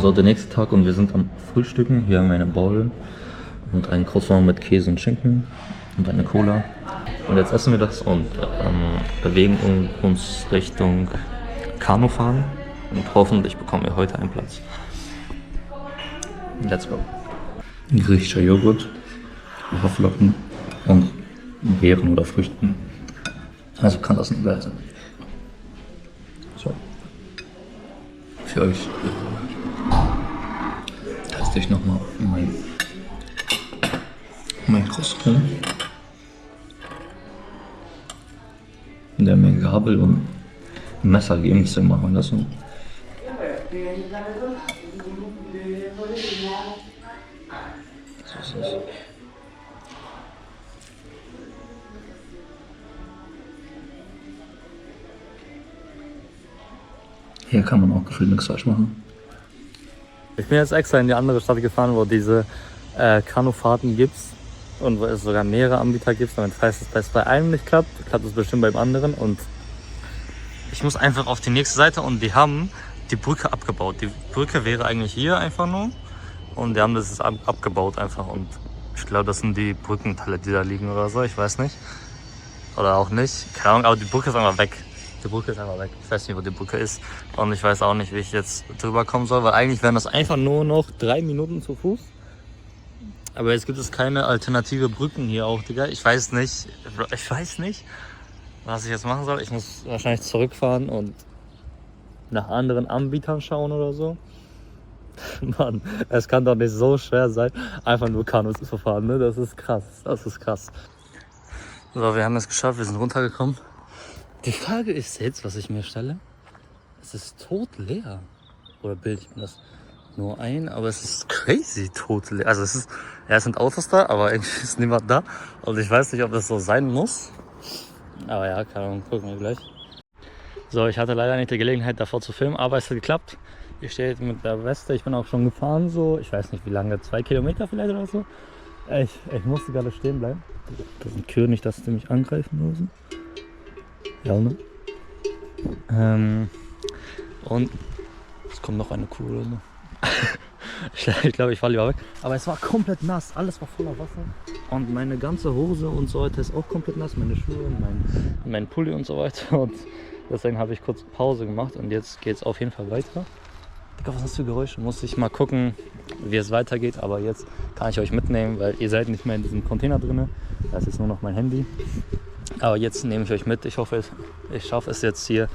So, der nächste Tag und wir sind am Frühstücken. Hier haben wir eine Bowl und ein Croissant mit Käse und Schinken und eine Cola. Und jetzt essen wir das und bewegen uns Richtung Kanufahren und hoffentlich bekommen wir heute einen Platz. Let's go. Griechischer Joghurt, Haferflocken und Beeren oder Früchten. Also kann das nicht geil sein. So. Für euch teste ich nochmal mein Croissant. Der mir Gabel und Messer geben zu machen lassen. So ist es. Hier kann man auch gefühlt nichts falsch machen. Ich bin jetzt extra in die andere Stadt gefahren, wo diese Kanufahrten gibt und wo es sogar mehrere Anbieter gibt. Damit heißt, dass es bei einem nicht klappt, klappt es bestimmt beim anderen. Und ich muss einfach auf die nächste Seite und die haben die Brücke abgebaut. Die Brücke wäre eigentlich hier einfach nur und die haben das abgebaut einfach. Und ich glaube, das sind die Brückenteile, die da liegen oder so. Ich weiß nicht. Oder auch nicht. Keine Ahnung, aber die Brücke ist einfach weg. Die Brücke ist einfach weg. Ich weiß nicht, wo die Brücke ist. Und ich weiß auch nicht, wie ich jetzt drüber kommen soll, weil eigentlich wären das einfach nur noch 3 Minuten zu Fuß. Aber jetzt gibt es keine alternative Brücken hier auch, Digga. Ich weiß nicht, was ich jetzt machen soll. Ich muss wahrscheinlich zurückfahren und nach anderen Anbietern schauen oder so. Mann, es kann doch nicht so schwer sein, einfach nur Kanu zu fahren, ne? Das ist krass, das ist krass. So, wir haben es geschafft, wir sind runtergekommen. Die Frage ist jetzt, was ich mir stelle, es ist totleer. Oder bilde ich mir das? nur ein, aber es ist crazy tot. Also es sind Autos da, aber eigentlich ist niemand da. Und ich weiß nicht, ob das so sein muss. Aber ja, keine Ahnung, gucken wir gleich. So, ich hatte leider nicht die Gelegenheit davor zu filmen, aber es hat geklappt. Ich stehe jetzt mit der Weste, ich bin auch schon gefahren so, ich weiß nicht wie lange, 2 Kilometer vielleicht oder so. Ich musste gerade stehen bleiben. Das sind Kühe, nicht, dass sie mich angreifen oder so. Ja, ne? Und es kommt noch eine Kuh oder so. Ich glaube, ich fahre lieber weg. Aber es war komplett nass, alles war voller Wasser. Und meine ganze Hose und so weiter ist auch komplett nass. Meine Schuhe und mein Pulli und so weiter. Und deswegen habe ich kurz Pause gemacht und jetzt geht es auf jeden Fall weiter. Digga, was ist das für Geräusche? Muss ich mal gucken, wie es weitergeht. Aber jetzt kann ich euch mitnehmen, weil ihr seid nicht mehr in diesem Container drin. Das ist nur noch mein Handy. Aber jetzt nehme ich euch mit. Ich hoffe, ich schaffe es jetzt hier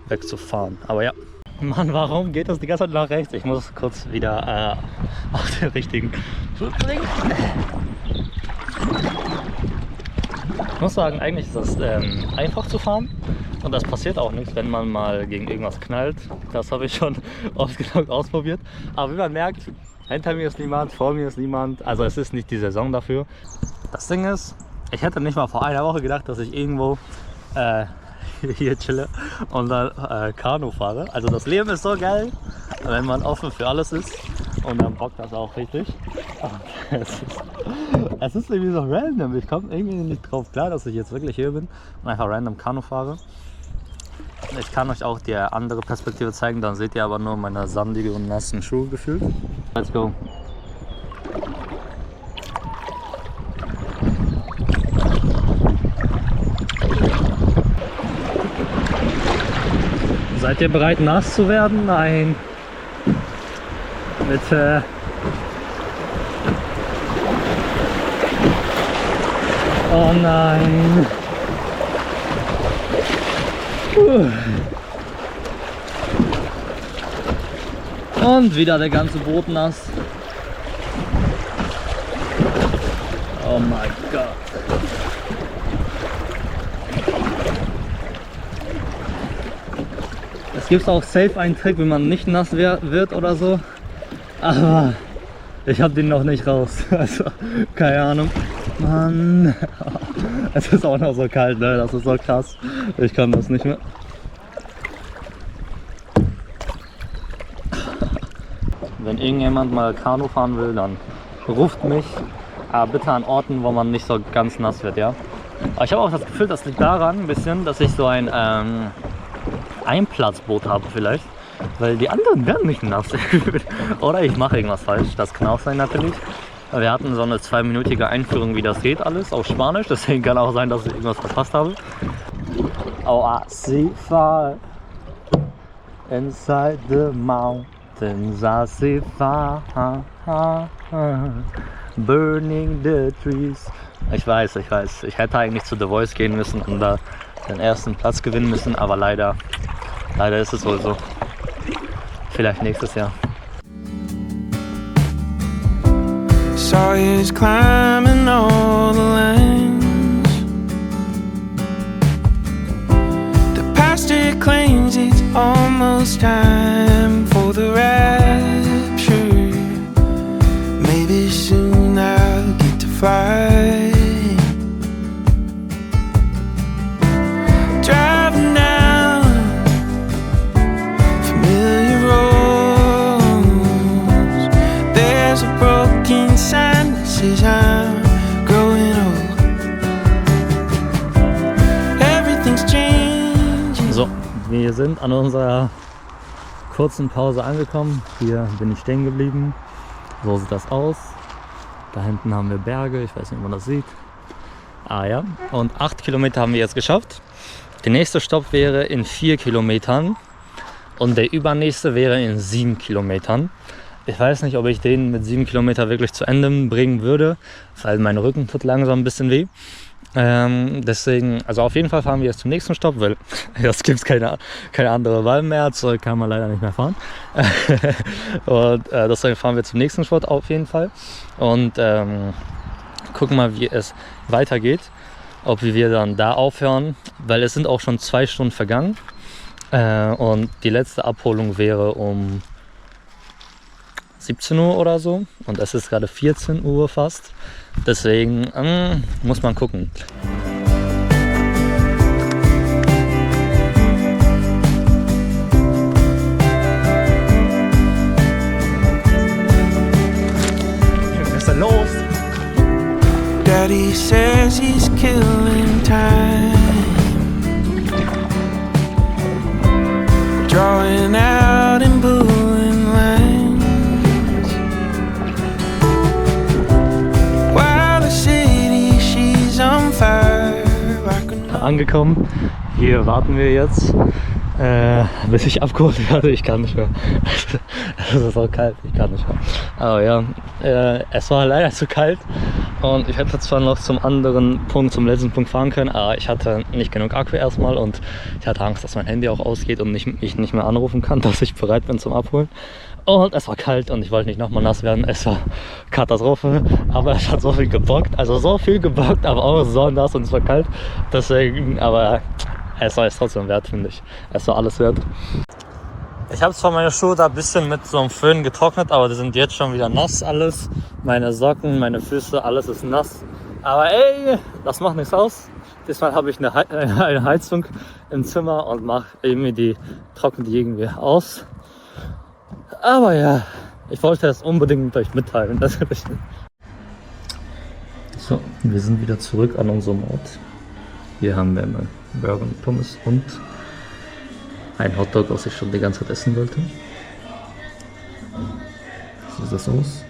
wegzufahren. Aber ja. Mann, warum geht das die ganze Zeit nach rechts? Ich muss kurz wieder auf den richtigen Schuss bringen. Ich muss sagen, eigentlich ist das einfach zu fahren und das passiert auch nichts, wenn man mal gegen irgendwas knallt. Das habe ich schon oft genug ausprobiert. Aber wie man merkt, hinter mir ist niemand, vor mir ist niemand. Also es ist nicht die Saison dafür. Das Ding ist, ich hätte nicht mal vor einer Woche gedacht, dass ich irgendwo hier chille und dann Kanu fahre. Also das Leben ist so geil, wenn man offen für alles ist und dann bockt das auch richtig. Es ist irgendwie so random. Ich komme irgendwie nicht drauf klar, dass ich jetzt wirklich hier bin und einfach random Kanu fahre. Ich kann euch auch die andere Perspektive zeigen, dann seht ihr aber nur meine sandigen und nassen Schuhe gefühlt. Let's go! Seid ihr bereit, nass zu werden? Nein. Bitte. Oh nein. Und wieder der ganze Boot nass. Oh mein Gott. Es gibt auch safe einen Trick, wenn man nicht nass wird oder so. Aber ich habe den noch nicht raus. Also, keine Ahnung. Mann. Es ist auch noch so kalt, ne? Das ist so krass. Ich kann das nicht mehr. Wenn irgendjemand mal Kanu fahren will, dann ruft mich. Aber bitte an Orten, wo man nicht so ganz nass wird, ja? Aber ich habe auch das Gefühl, das liegt daran ein bisschen, dass ich so ein Einplatzboot habe vielleicht, weil die anderen werden nicht nass. Oder ich mache irgendwas falsch, das kann auch sein natürlich. Wir hatten so eine 2-minütige Einführung, wie das geht alles, auf Spanisch, deswegen kann auch sein, dass ich irgendwas verpasst habe. Oh, I see fire inside the mountains, I see fire burning the trees. Ich weiß, ich hätte eigentlich zu The Voice gehen müssen und da den ersten Platz gewinnen müssen, aber leider ist es wohl so. Vielleicht nächstes Jahr.
Sawyer's climbing all the lanes. The pastor claims it's almost time for the rapture. Maybe soon I'll get to fly. Driving down familiar roads, there's a broken sign that says I'm growing old. Everything's changing.
So, wir sind an unserer kurzen Pause angekommen. Hier bin ich stehen geblieben. So sieht das aus. Da hinten haben wir Berge, ich weiß nicht, ob man das sieht. Ah ja, und 8 Kilometer haben wir jetzt geschafft. Der nächste Stopp wäre in 4 Kilometern und der übernächste wäre in 7 Kilometern. Ich weiß nicht, ob ich den mit 7 Kilometern wirklich zu Ende bringen würde, weil mein Rücken tut langsam ein bisschen weh. Deswegen, also auf jeden Fall fahren wir jetzt zum nächsten Stopp, weil jetzt gibt es keine andere Wahl mehr, zurück kann man leider nicht mehr fahren. Und deswegen fahren wir zum nächsten Stopp auf jeden Fall und gucken mal, wie es weitergeht, ob wir dann da aufhören, weil es sind auch schon 2 Stunden vergangen und die letzte Abholung wäre um 17 Uhr oder so und es ist gerade 14 Uhr fast. Deswegen muss man gucken.
Was ist denn los?
Daddy says he's killing time, drawing out in booing lines, while the city, she's on fire.
Angekommen, hier warten wir jetzt, bis ich abgeholt werde. Ich kann nicht mehr. Es ist auch kalt, ich kann nicht mehr. Aber ja, es war leider zu kalt und ich hätte zwar noch zum letzten Punkt fahren können, aber ich hatte nicht genug Akku erstmal und ich hatte Angst, dass mein Handy auch ausgeht und ich nicht mehr anrufen kann, dass ich bereit bin zum Abholen. Und es war kalt und ich wollte nicht nochmal nass werden. Es war Katastrophe, aber es hat so viel gebockt, aber auch so nass und es war kalt. Deswegen, aber es war es trotzdem wert, finde ich. Es war alles wert. Ich habe zwar meine Schuhe da ein bisschen mit so einem Föhn getrocknet, aber die sind jetzt schon wieder nass alles. Meine Socken, meine Füße, alles ist nass. Aber ey, das macht nichts aus. Diesmal habe ich eine Heizung im Zimmer und trockne die irgendwie aus. Aber ja, ich wollte es unbedingt mit euch mitteilen. So, wir sind wieder zurück an unserem Ort. Hier haben wir eine Burger mit Pommes und ein Hotdog, was ich schon die ganze Zeit essen wollte. So sieht das aus.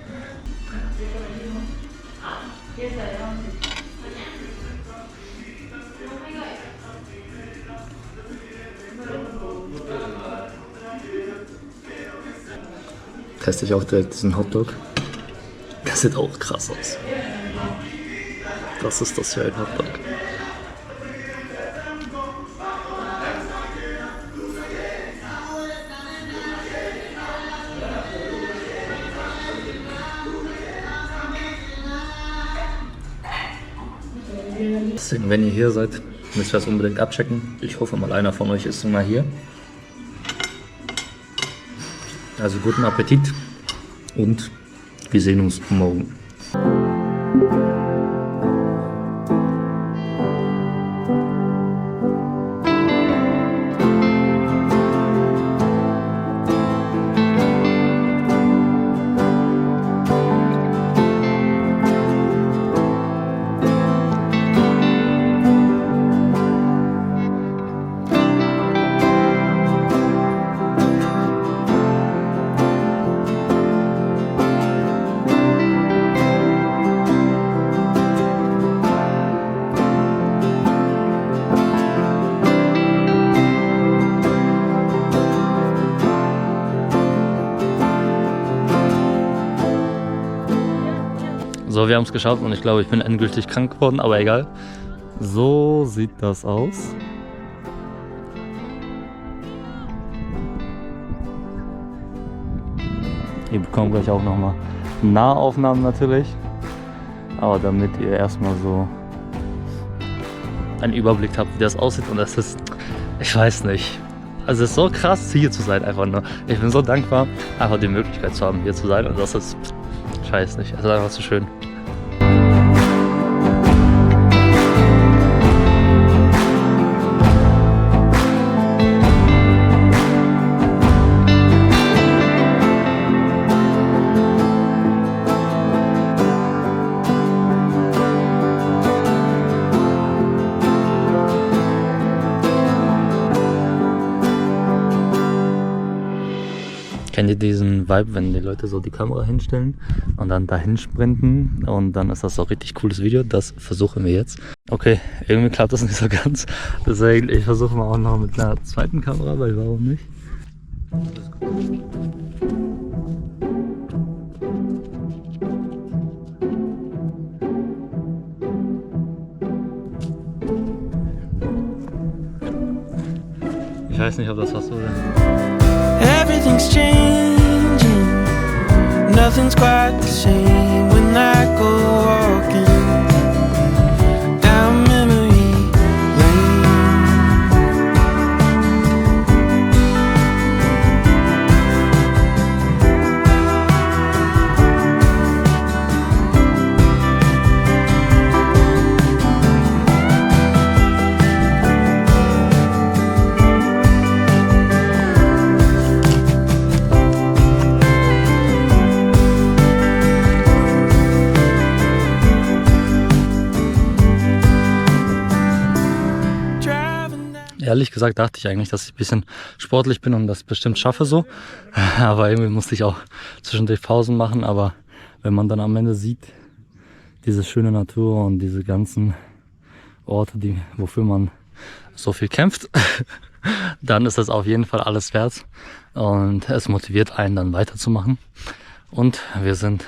Teste ich auch direkt diesen Hotdog. Das sieht auch krass aus. Was ist das für ein Hotdog? Deswegen, wenn ihr hier seid, müsst ihr das unbedingt abchecken. Ich hoffe mal, einer von euch ist mal hier. Also guten Appetit und wir sehen uns morgen. So, wir haben es geschafft und ich glaube, ich bin endgültig krank geworden, aber egal. So sieht das aus. Ihr bekommt gleich auch nochmal Nahaufnahmen natürlich. Aber damit ihr erstmal so einen Überblick habt, wie das aussieht. Und das ist, ich weiß nicht. Also es ist so krass, hier zu sein einfach nur. Ich bin so dankbar, einfach die Möglichkeit zu haben, hier zu sein. Und das ist, ich weiß nicht, es ist einfach so schön. Kennt ihr diesen Vibe, wenn die Leute so die Kamera hinstellen und dann dahin sprinten und dann ist das so ein richtig cooles Video? Das versuchen wir jetzt. Okay, irgendwie klappt das nicht so ganz. Deswegen, ich versuche mal auch noch mit einer zweiten Kamera, weil warum nicht? Ich weiß nicht, ob das was so ist.
Everything's changing, nothing's quite the same when I go walking down memory lane.
ehrlich gesagt dachte ich eigentlich, dass ich ein bisschen sportlich bin und das bestimmt schaffe so. Aber irgendwie musste ich auch zwischendurch Pausen machen. Aber wenn man dann am Ende sieht, diese schöne Natur und diese ganzen Orte, wofür man so viel kämpft, dann ist das auf jeden Fall alles wert. Und es motiviert einen dann weiterzumachen. Und wir sind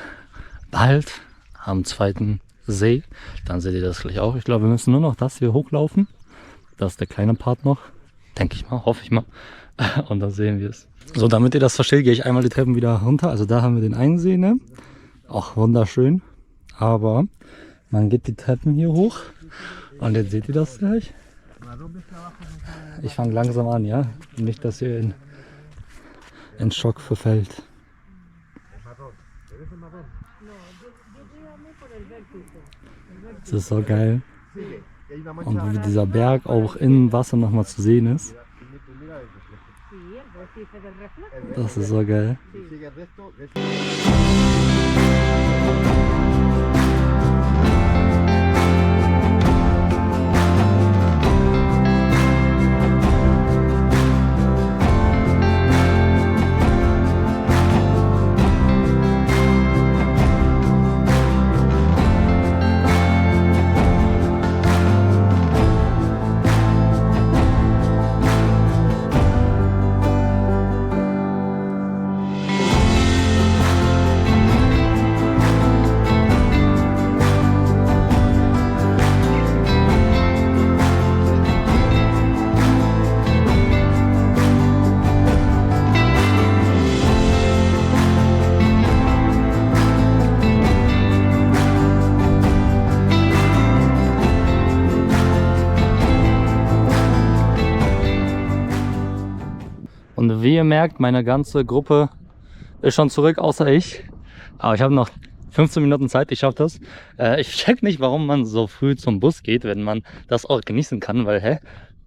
bald am zweiten See. Dann seht ihr das gleich auch. Ich glaube, wir müssen nur noch das hier hochlaufen. Das ist der kleine Part noch. Denke ich mal, hoffe ich mal. Und dann sehen wir es. So, damit ihr das versteht, gehe ich einmal die Treppen wieder runter. Also da haben wir den einen See, ne? Auch wunderschön. Aber man geht die Treppen hier hoch. Und jetzt seht ihr das gleich. Ich fange langsam an, ja? Nicht, dass ihr in Schock verfällt. Das ist so geil. Und wie dieser Berg auch im Wasser nochmal zu sehen ist. Das ist so geil. Und wie ihr merkt, meine ganze Gruppe ist schon zurück, außer ich. Aber ich habe noch 15 Minuten Zeit, ich schaffe das. Ich check nicht, warum man so früh zum Bus geht, wenn man das auch genießen kann, weil,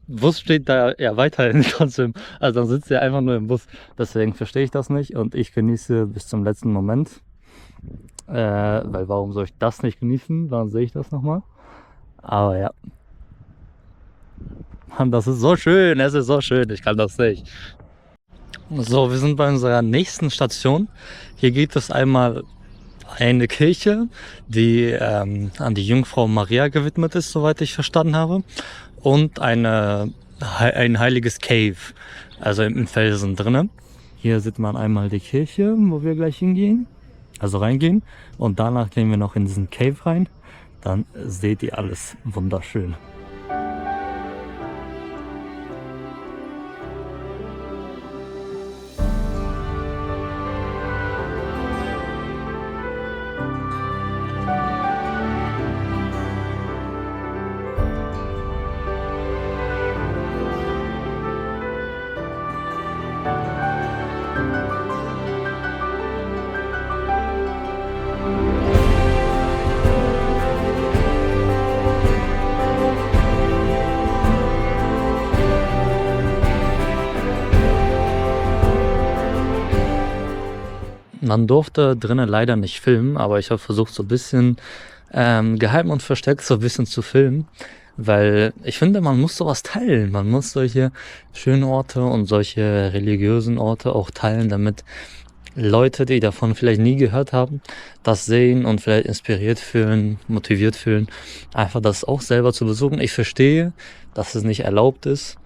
Bus steht da ja weiterhin trotzdem. Also dann sitzt ihr einfach nur im Bus. Deswegen verstehe ich das nicht und ich genieße bis zum letzten Moment. Weil warum soll ich das nicht genießen? Dann sehe ich das nochmal. Aber ja. Mann, das ist so schön, es ist so schön, ich kann das nicht. So, wir sind bei unserer nächsten Station. Hier gibt es einmal eine Kirche, die an die Jungfrau Maria gewidmet ist, soweit ich verstanden habe. Und ein heiliges Cave, also im Felsen drinne. Hier sieht man einmal die Kirche, wo wir gleich hingehen, also reingehen. Und danach gehen wir noch in diesen Cave rein. Dann seht ihr alles wunderschön. Man durfte drinnen leider nicht filmen, aber ich habe versucht, so ein bisschen geheim und versteckt so ein bisschen zu filmen, weil ich finde, man muss sowas teilen. Man muss solche schönen Orte und solche religiösen Orte auch teilen, damit Leute, die davon vielleicht nie gehört haben, das sehen und vielleicht inspiriert fühlen, motiviert fühlen, einfach das auch selber zu besuchen. Ich verstehe, dass es nicht erlaubt ist,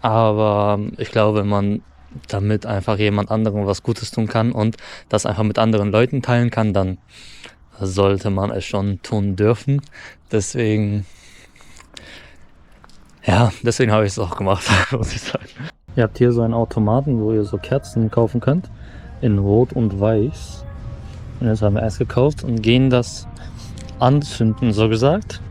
aber ich glaube, wenn man damit einfach jemand anderem was Gutes tun kann und das einfach mit anderen Leuten teilen kann, dann sollte man es schon tun dürfen. Deswegen habe ich es auch gemacht, muss ich sagen. Ihr habt hier so einen Automaten, wo ihr so Kerzen kaufen könnt, in Rot und Weiß. Und jetzt haben wir erst gekauft und gehen das anzünden, so gesagt.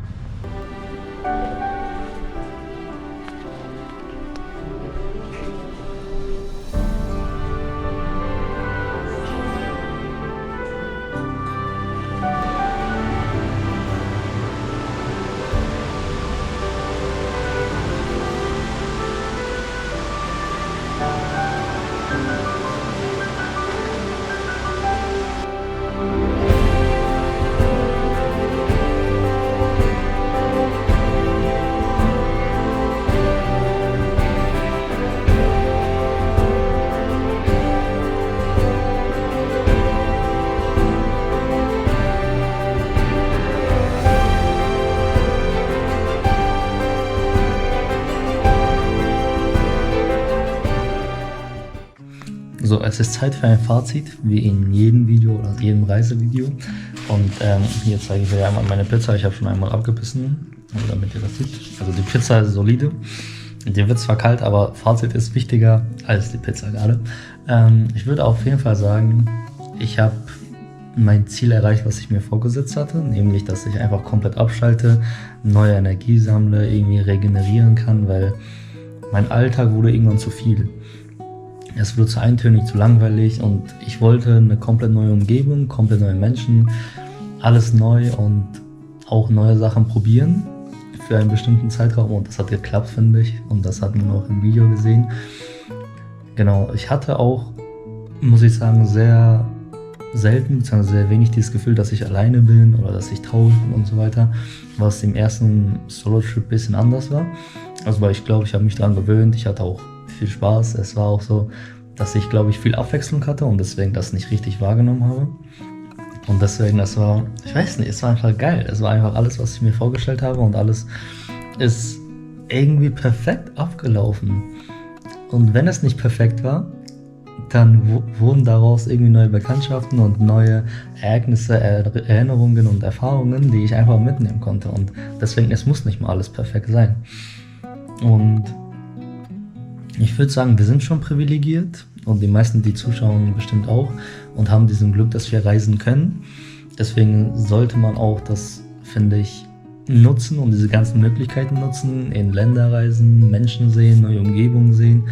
So, es ist Zeit für ein Fazit, wie in jedem Video oder jedem Reisevideo. Und hier zeige ich dir einmal meine Pizza. Ich habe schon einmal abgebissen, damit ihr das seht. Also die Pizza ist solide. Die wird zwar kalt, aber Fazit ist wichtiger als die Pizza gerade. Ich würde auf jeden Fall sagen, ich habe mein Ziel erreicht, was ich mir vorgesetzt hatte. Nämlich, dass ich einfach komplett abschalte, neue Energie sammle, irgendwie regenerieren kann, weil mein Alltag wurde irgendwann zu viel. Es wurde zu eintönig, zu langweilig und ich wollte eine komplett neue Umgebung, komplett neue Menschen, alles neu und auch neue Sachen probieren für einen bestimmten Zeitraum und das hat geklappt, finde ich, und das hat man auch im Video gesehen. Genau, ich hatte auch, muss ich sagen, sehr selten, beziehungsweise sehr wenig dieses Gefühl, dass ich alleine bin oder dass ich traurig bin und so weiter, was im ersten Solo-Trip ein bisschen anders war. Also weil ich glaube, ich habe mich daran gewöhnt, ich hatte auch viel Spaß. Es war auch so, dass ich, glaube ich, viel Abwechslung hatte und deswegen das nicht richtig wahrgenommen habe. Und deswegen, das war, ich weiß nicht, es war einfach geil. Es war einfach alles, was ich mir vorgestellt habe und alles ist irgendwie perfekt abgelaufen. Und wenn es nicht perfekt war, dann wurden daraus irgendwie neue Bekanntschaften und neue Ereignisse, Erinnerungen und Erfahrungen, die ich einfach mitnehmen konnte. Und deswegen, es muss nicht mal alles perfekt sein. Und ich würde sagen, wir sind schon privilegiert und die meisten, die zuschauen, bestimmt auch und haben diesen Glück, dass wir reisen können. Deswegen sollte man auch das, finde ich, nutzen und diese ganzen Möglichkeiten nutzen, in Länder reisen, Menschen sehen, neue Umgebungen sehen.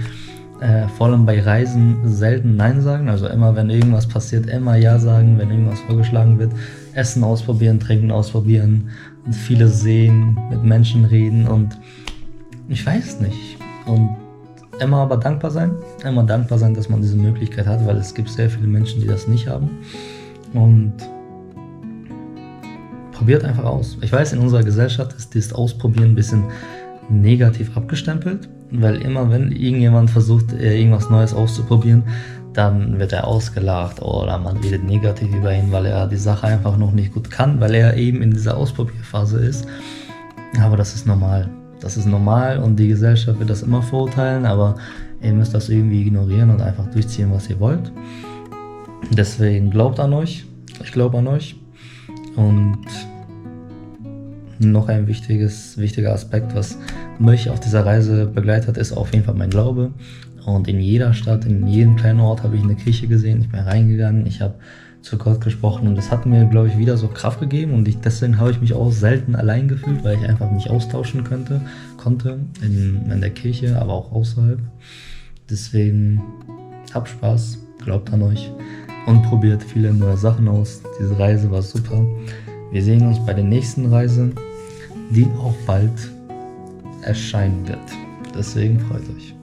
Vor allem bei Reisen selten Nein sagen, also immer, wenn irgendwas passiert, immer Ja sagen, wenn irgendwas vorgeschlagen wird, Essen ausprobieren, Trinken ausprobieren, vieles sehen, mit Menschen reden und ich weiß nicht. Und immer aber dankbar sein, dass man diese Möglichkeit hat, weil es gibt sehr viele Menschen, die das nicht haben. Und probiert einfach aus. Ich weiß, in unserer Gesellschaft ist dieses Ausprobieren ein bisschen negativ abgestempelt, weil immer, wenn irgendjemand versucht, irgendwas Neues auszuprobieren, dann wird er ausgelacht oder man redet negativ über ihn, weil er die Sache einfach noch nicht gut kann, weil er eben in dieser Ausprobierphase ist. Aber das ist normal. Das ist normal und die Gesellschaft wird das immer verurteilen, aber ihr müsst das irgendwie ignorieren und einfach durchziehen, was ihr wollt. Deswegen glaubt an euch, ich glaube an euch. Und noch ein wichtiger Aspekt, was mich auf dieser Reise begleitet hat, ist auf jeden Fall mein Glaube. Und in jeder Stadt, in jedem kleinen Ort habe ich eine Kirche gesehen, ich bin reingegangen, ich habe zu Gott gesprochen und das hat mir, glaube ich, wieder so Kraft gegeben und deswegen habe ich mich auch selten allein gefühlt, weil ich einfach mich austauschen konnte in der Kirche, aber auch außerhalb. Deswegen habt Spaß, glaubt an euch und probiert viele neue Sachen aus. Diese Reise war super. Wir sehen uns bei der nächsten Reise, die auch bald erscheinen wird. Deswegen freut euch.